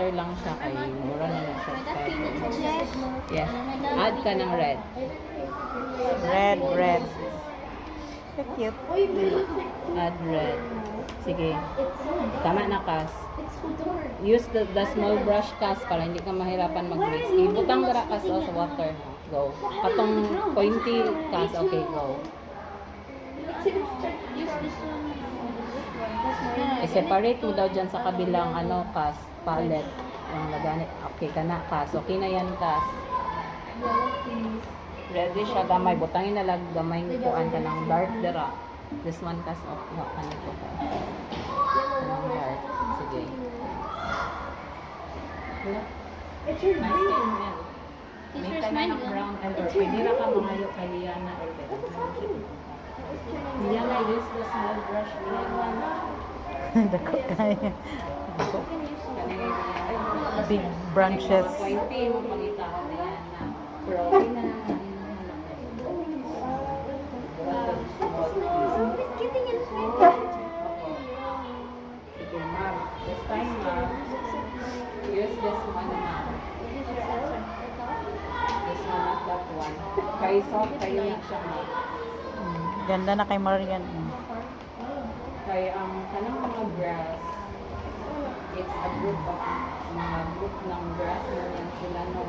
water lang siya kay mura na lang siya. Yes. Add ka ng red. Red. So cute. Add red. Sige. Tama na, Kas. Use the small brush, Kas, para hindi ka mahirapan mag-mix. Ibutang dara, Kas, sa water. Go. Katong pointy, Kas. Okay, go. I-separate mo daw dyan sa kabilang Kas, palette. Yung laganit. Okay ka na, Kas. Okay na yan, Kas. Ready siya, gamay. Butangin na lang, gamay kuan ka ng dark dara. This one, Kas. Okay, ano ko ka. Dark. Sige. Nice skin yan. May ka na ng brown or pwede na ka mangayo kay Liana or Liana, use the small brush. Liana. Dako kaya. Big branches. Pointy mo pangitaw na yan na. Pero okay na. Sige, ma'am. This time, ma'am. Use this one, ma'am. This one, not that one. Kay soft kayo na siya, ma'am. Ganda na kay Marian. Kay kanang mga grass, it's a group of ng grass na yan sila, no?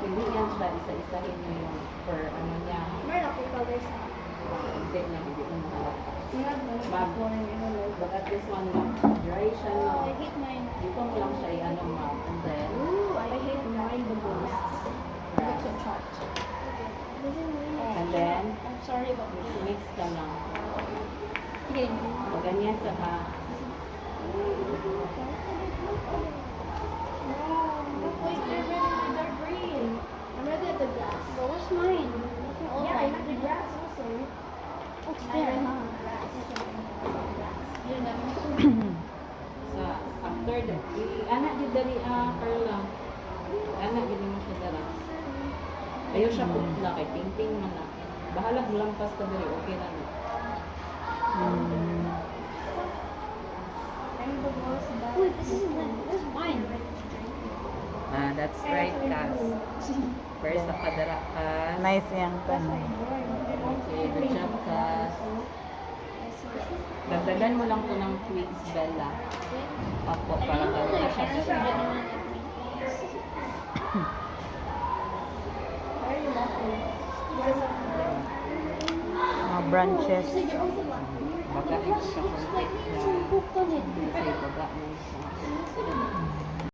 Hindi yan siya isa-isahin nyo yung per niya. Hindi na mahalata. But at this one, dry siya, no? Dito mo lang siya ma'am. And then, and then, mix ka lang. O, ganyan ka ha. Sa after that, anak di dari Carla. Anak di mo siya dara. Ayaw siya putla kay ting-ting man na. Bahala lampas ka diri, okay na. Wait, this is mine. That's right, Kas. First, nakadara ka. Nice yan. Okay, good job, Kas. Dagdagan mo lang po ng twigs, Bella. Papo, para gano'n na siya. Mga branches. Baga, siya. Kasi baga mo siya.